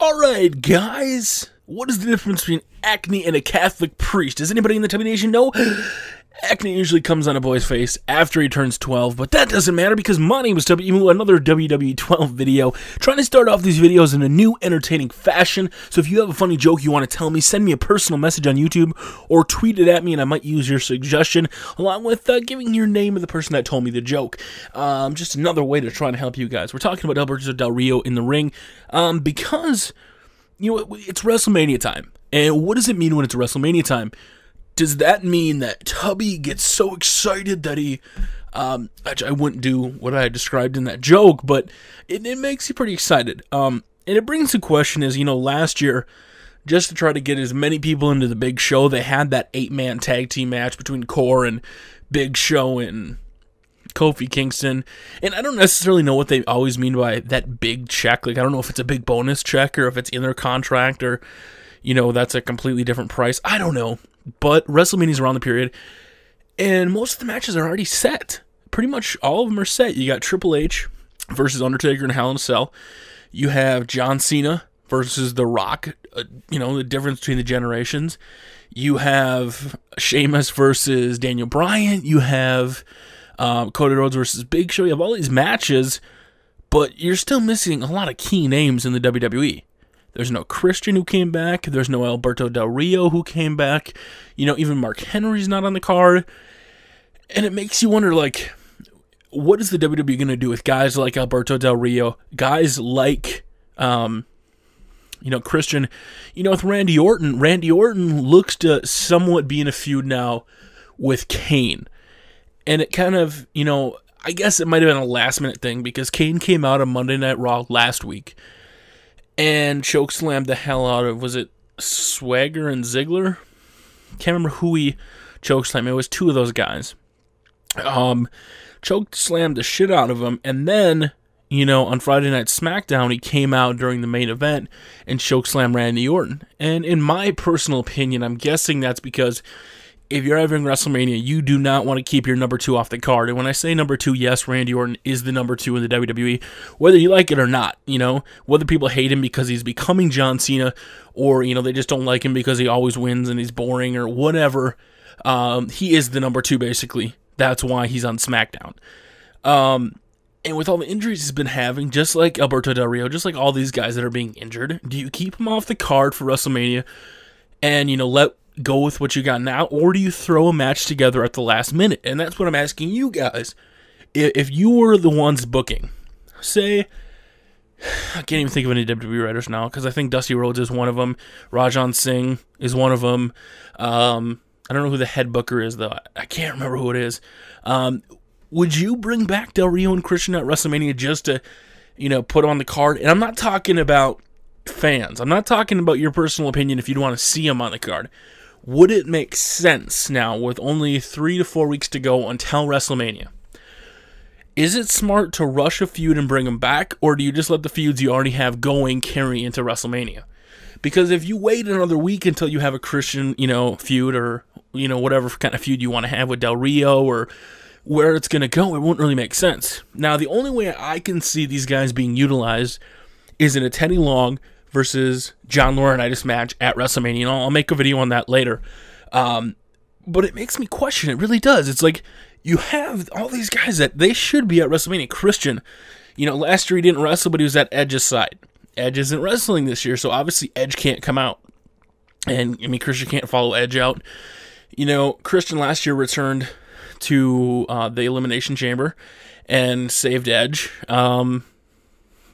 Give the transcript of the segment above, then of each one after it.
Alright, guys, what is the difference between acne and a Catholic priest? Does anybody in the Tubby Nation know? Acne usually comes on a boy's face after he turns 12, but that doesn't matter because my name is Tubby, another WWE12 video, trying to start off these videos in a new, entertaining fashion. So if you have a funny joke you want to tell me, send me a personal message on YouTube or tweet it at me and I might use your suggestion, along with giving your name of the person that told me the joke. Just another way to try and help you guys. We're talking about Alberto Del Rio in the ring, because, you know, it's WrestleMania time. And what does it mean when it's WrestleMania time? Does that mean that Tubby gets so excited that he, actually I wouldn't do what I described in that joke, but it makes you pretty excited. And it brings the question is, you know, last year, just to try to get as many people into the Big Show, they had that 8-man tag team match between Core and Big Show and Kofi Kingston. And I don't necessarily know what they always mean by that big check. Like, I don't know if it's a big bonus check or if it's in their contract or, you know, that's a completely different price. I don't know. But WrestleMania's around the period, and most of the matches are already set. Pretty much all of them are set. You got Triple H versus Undertaker in Hell in a Cell. You have John Cena versus The Rock, you know, the difference between the generations. You have Sheamus versus Daniel Bryan. You have Cody Rhodes versus Big Show. You have all these matches, but you're still missing a lot of key names in the WWE. There's no Christian who came back. There's no Alberto Del Rio who came back. You know, even Mark Henry's not on the card. And it makes you wonder, like, what is the WWE going to do with guys like Alberto Del Rio? Guys like, you know, Christian. You know, with Randy Orton. Randy Orton looks to somewhat be in a feud now with Kane. And it kind of, you know, I guess it might have been a last-minute thing because Kane came out on Monday Night Raw last week and chokeslammed the hell out of, was it Swagger and Ziggler? Can't remember who he chokeslammed. It was two of those guys. Chokeslammed the shit out of him, and then, you know, on Friday Night SmackDown, he came out during the main event and chokeslammed Randy Orton. And in my personal opinion, I'm guessing that's because if you're having WrestleMania, you do not want to keep your number 2 off the card. And when I say number 2, yes, Randy Orton is the number 2 in the WWE, whether you like it or not, you know, whether people hate him because he's becoming John Cena, or, you know, they just don't like him because he always wins and he's boring or whatever, he is the number 2, basically. That's why he's on SmackDown. And with all the injuries he's been having, just like Alberto Del Rio, just like all these guys that are being injured, do you keep him off the card for WrestleMania and, you know, go with what you got now, or do you throw a match together at the last minute? And that's what I'm asking you guys. If you were the ones booking, say, I can't even think of any WWE writers now, because I think Dusty Rhodes is one of them, Rajan Singh is one of them, I don't know who the head booker is, though, I can't remember who it is. Would you bring back Del Rio and Christian at WrestleMania just to, you know, put on the card? And I'm not talking about fans, I'm not talking about your personal opinion if you'd want to see them on the card. Would it make sense now, with only 3 to 4 weeks to go until WrestleMania? Is it smart to rush a feud and bring them back, or do you just let the feuds you already have going carry into WrestleMania? Because if you wait another week until you have a Christian, you know, feud, or, you know, whatever kind of feud you want to have with Del Rio, or where it's going to go, it won't really make sense. Now, the only way I can see these guys being utilized is in a Teddy Long versus John Laurinaitis match at WrestleMania. And I'll make a video on that later. But it makes me question. It really does. It's like you have all these guys that they should be at WrestleMania. Christian, you know, last year he didn't wrestle, but he was at Edge's side. Edge isn't wrestling this year, so obviously Edge can't come out. And, I mean, Christian can't follow Edge out. You know, Christian last year returned to the Elimination Chamber and saved Edge.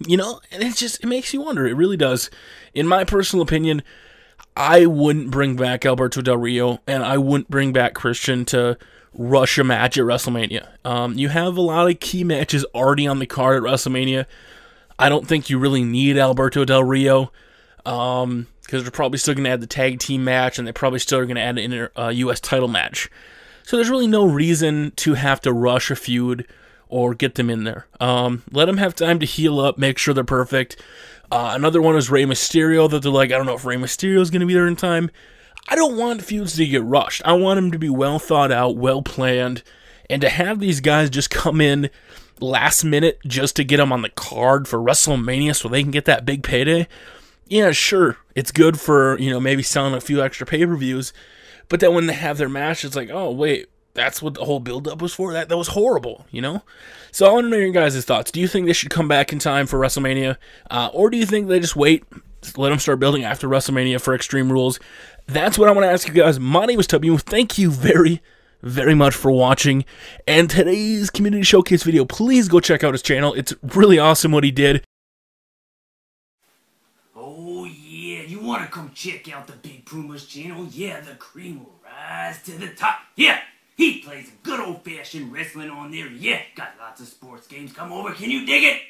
You know, and it makes you wonder. It really does. In my personal opinion, I wouldn't bring back Alberto Del Rio, and I wouldn't bring back Christian to rush a match at WrestleMania. You have a lot of key matches already on the card at WrestleMania. I don't think you really need Alberto Del Rio, because they're probably still going to add the tag team match, and they're probably still going to add an U.S. title match. So there's really no reason to have to rush a feud or get them in there. Let them have time to heal up, make sure they're perfect. Another one is Rey Mysterio, that they're like, I don't know if Rey Mysterio is going to be there in time. I don't want feuds to get rushed. I want them to be well thought out, well planned, and to have these guys just come in last minute just to get them on the card for WrestleMania so they can get that big payday, yeah, sure, it's good for, maybe selling a few extra pay-per-views, but then when they have their match, it's like, oh, wait, that's what the whole build-up was for? That was horrible, So I want to know your guys' thoughts. Do you think they should come back in time for WrestleMania? Or do you think they just wait, let them start building after WrestleMania for Extreme Rules? That's what I want to ask you guys. My name is Tubby. Thank you very, very much for watching. And today's Community Showcase video, please go check out his channel. It's really awesome what he did. Oh yeah, you want to come check out the Big Puma's channel? Yeah, the cream will rise to the top. Yeah, he plays good old-fashioned wrestling on there. Yeah, got lots of sports games. Come over, can you dig it?